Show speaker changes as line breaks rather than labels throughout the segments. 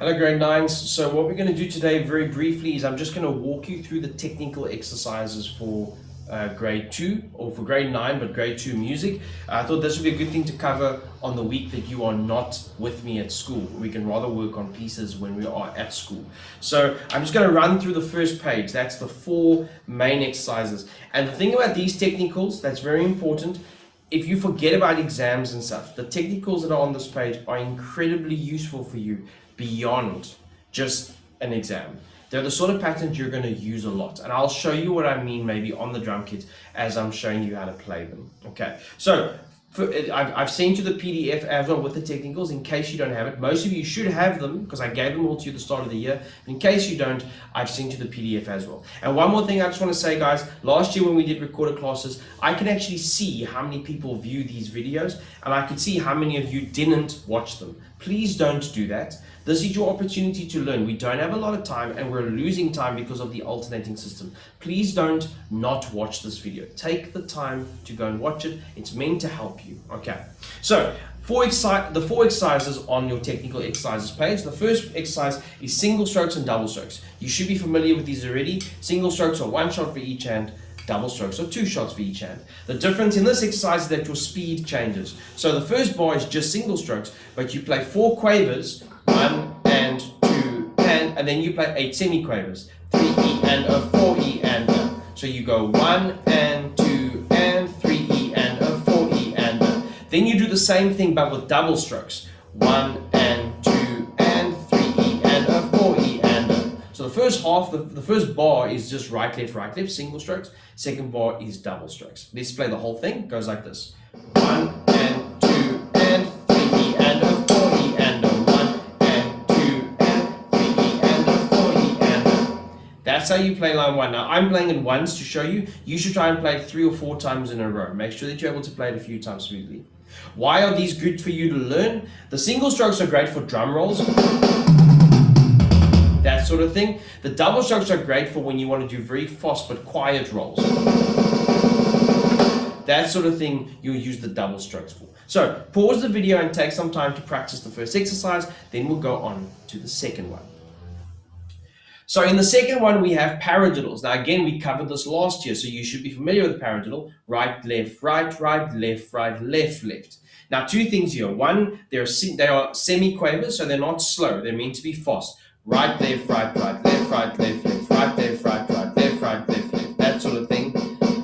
Hello grade 9s. So what we're going to do today very briefly is I'm just going to walk you through the technical exercises for grade 2 or for grade 9 but grade 2 music. I thought this would be a good thing to cover on the week that you are not with me at school. We can rather work on pieces when we are at school. So I'm just going to run through the first page. That's the 4 main exercises. And the thing about these technicals that's very important, if you forget about exams and stuff, the technicals that are on this page are incredibly useful for you beyond just an exam. They're the sort of patterns you're going to use a lot, and I'll show you what I mean maybe on the drum kit as I'm showing you how to play them. Okay, so I've sent you the PDF as well with the technicals in case you don't have it. Most of you should have them because I gave them all to you at the start of the year. In case you don't, I've sent you the PDF as well. And one more thing I just want to say, guys, last year when we did recorded classes, I can actually see how many people view these videos, and I could see how many of you didn't watch them. Please don't do that. This is your opportunity to learn. We don't have a lot of time and we're losing time because of the alternating system. Please don't not watch this video. Take the time to go and watch it. It's meant to help you. Okay, so the 4 exercises on your technical exercises page. The first exercise is single strokes and double strokes. You should be familiar with these already. Single strokes are 1 shot for each hand. Double strokes or 2 shots for each hand. The difference in this exercise is that your speed changes. So the first bar is just single strokes, but you play 4 quavers, 1 and 2 and then you play 8 semiquavers, 3E and a 4E and a. So you go 1 and 2 and 3E and a 4E and a. Then you do the same thing but with double strokes, 1 and 2 and 3E and a 4E and a. So the first half, the first bar is just right, left, single strokes. Second bar is double strokes. Let's play the whole thing. It goes like this. 1 and 2 and 3E and a 4E and a 1 and 2 and 3E and a 4E and a. That's how you play line 1. Now I'm playing it once to show you. You should try and play it 3 or 4 times in a row. Make sure that you're able to play it a few times smoothly. Why are these good for you to learn? The single strokes are great for drum rolls, that sort of thing. The double strokes are great for when you want to do very fast but quiet rolls. That sort of thing you'll use the double strokes for. So pause the video and take some time to practice the first exercise, then we'll go on to the second one. So in the second one we have paradiddles. Now again, we covered this last year, so you should be familiar with the paradiddle. Right, left, right, left, left. Now 2 things here. One, they are semiquavers, so they're not slow, they're meant to be fast. Right, left, left, right, left, right, left, right, left, that sort of thing.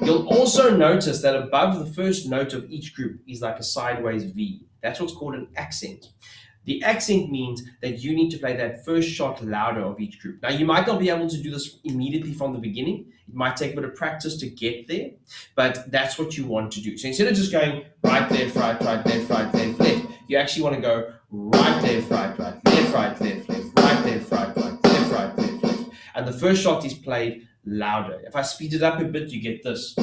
You'll also notice that above the first note of each group is like a sideways V. That's what's called an accent. The accent means that you need to play that first shot louder of each group. Now, you might not be able to do this immediately from the beginning. It might take a bit of practice to get there, but that's what you want to do. So instead of just going right, left, left, you actually want to go right, left, left, right, left. And the first shot is played louder. If I speed it up a bit, you get this.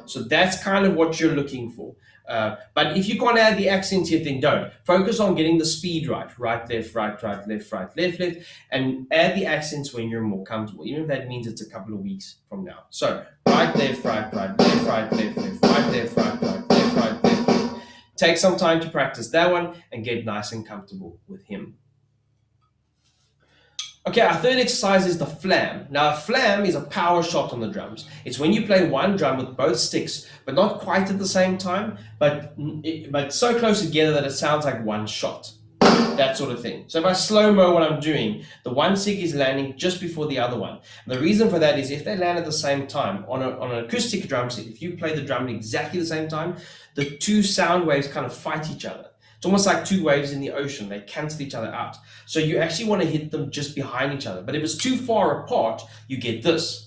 So that's kind of what you're looking for. But if you can't add the accents yet, then don't. Focus on getting the speed right. Right, left, left, and add the accents when you're more comfortable, even if that means it's a couple of weeks from now. So right, left, left, right, left. Take some time to practice that one and get nice and comfortable with him. Okay, our third exercise is the flam. Now, a flam is a power shot on the drums. It's when you play one drum with both sticks, but not quite at the same time, but so close together that it sounds like one shot. That sort of thing. So if I slow-mo what I'm doing, the one stick is landing just before the other one. And the reason for that is if they land at the same time, on an acoustic drum set, if you play the drum at exactly the same time, the 2 sound waves kind of fight each other. It's almost like 2 waves in the ocean. They cancel each other out. So you actually want to hit them just behind each other. But if it's too far apart, you get this.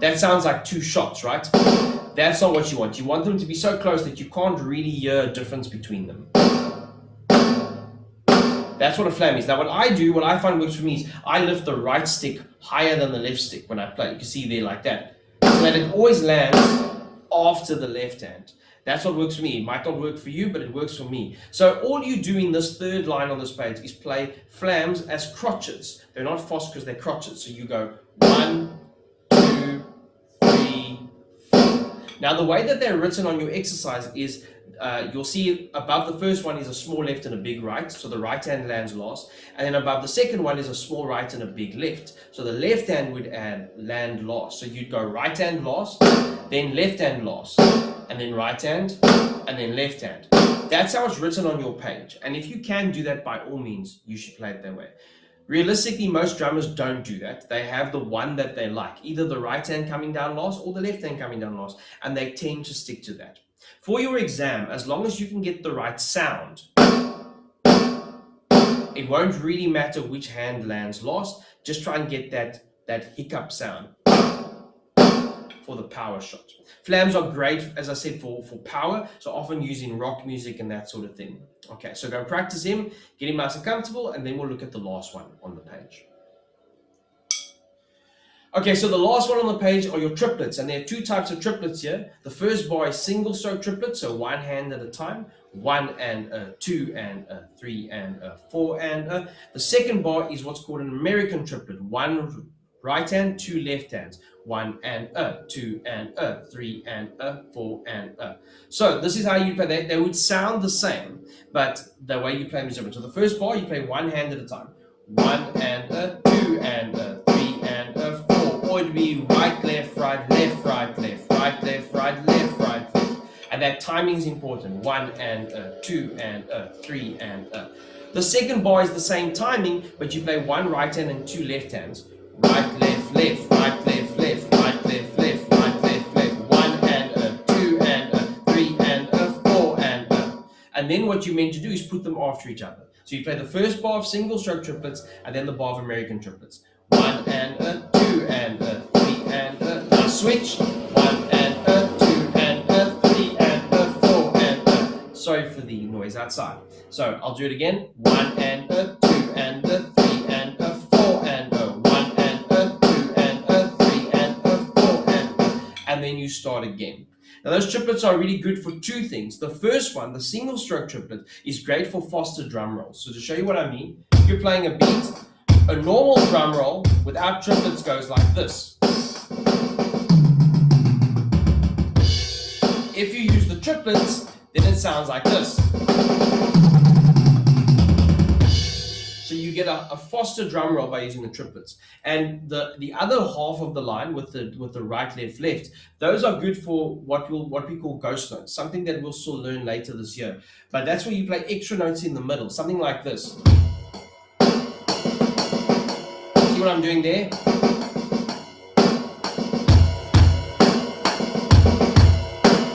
That sounds like 2 shots, right? That's not what you want. You want them to be so close that you can't really hear a difference between them. That's what a flam is. Now what I find works for me is I lift the right stick higher than the left stick when I play. You can see there like that. So that it always lands after the left hand. That's what works for me. It might not work for you, but it works for me. So all you do in this third line on this page is play flams as crotchets. They're not fast because they're crotchets. So you go 1, 2, 3, 4. Now the way that they're written on your exercise is you'll see above the first one is a small left and a big right, so the right hand lands last, and then above the second one is a small right and a big left, so the left hand would land last. So you'd go right hand last, then left hand last, and then right hand, and then left hand. That's how it's written on your page, and if you can do that, by all means, you should play it that way. Realistically, most drummers don't do that. They have the one that they like, either the right hand coming down last or the left hand coming down last, and they tend to stick to that. For your exam, as long as you can get the right sound, it won't really matter which hand lands last. Just try and get that hiccup sound for the power shot. Flams are great, as I said, for power, so often using rock music and that sort of thing. Okay, so go and practice him, get him nice and comfortable, and then we'll look at the last one on the page. Okay, so the last one on the page are your triplets, and there are two types of triplets here. The first bar is single stroke triplet, so one hand at a time, 1 and a, 2 and a, 3 and a, 4 and a. The second bar is what's called an American triplet, 1 right hand, 2 left hands, 1 and a, 2 and a, 3 and a, 4 and a. So this is how you play. They would sound the same, but the way you play them is different. So the first bar, you play one hand at a time, 1 and a, 2 and a, 3 and a, 4. Or it'd be right, left, right, left, right, left, right, left, right, left, right, left. And that timing is important. 1 and a, 2 and a, 3 and a. The second bar is the same timing, but you play 1 right hand and 2 left hands. Right, left, left, right, left, left, right, left, left, right, left, left. 1 and a, 2 and a, 3 and a, 4 and a. And then what you're meant to do is put them after each other. So you play the first bar of single stroke triplets and then the bar of American triplets. 1 and a, 2 and a, 3 and a. Now switch. 1 and a, 2 and a, 3 and a, 4 and a. Sorry for the noise outside. So I'll do it again. 1 and a, 2 and a, 3 and a, 4 and a. 1 and a, 2 and a, 3 and a, 4 and a. And then you start again. Now those triplets are really good for two things. The first one, the single stroke triplet, is great for faster drum rolls. So to show you what I mean, if you're playing a beat, a normal drum roll without triplets goes like this. If you use the triplets, then it sounds like this. So you get a faster drum roll by using the triplets. And the other half of the line with the right, left, left, those are good for what we call ghost notes, something that we'll still learn later this year. But that's where you play extra notes in the middle, something like this. See what I'm doing there?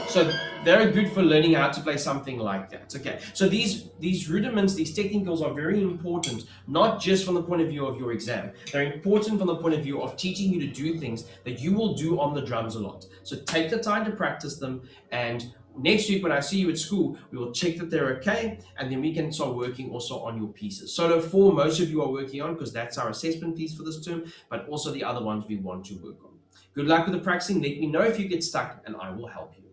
So very good for learning how to play something like that. Okay, so these rudiments, these technicals are very important, not just from the point of view of your exam. They're important from the point of view of teaching you to do things that you will do on the drums a lot. So take the time to practice them, and next week when I see you at school, we will check that they're okay, and then we can start working also on your pieces. Solo 4, most of you are working on, because that's our assessment piece for this term, but also the other ones we want to work on. Good luck with the practicing. Let me know if you get stuck, and I will help you.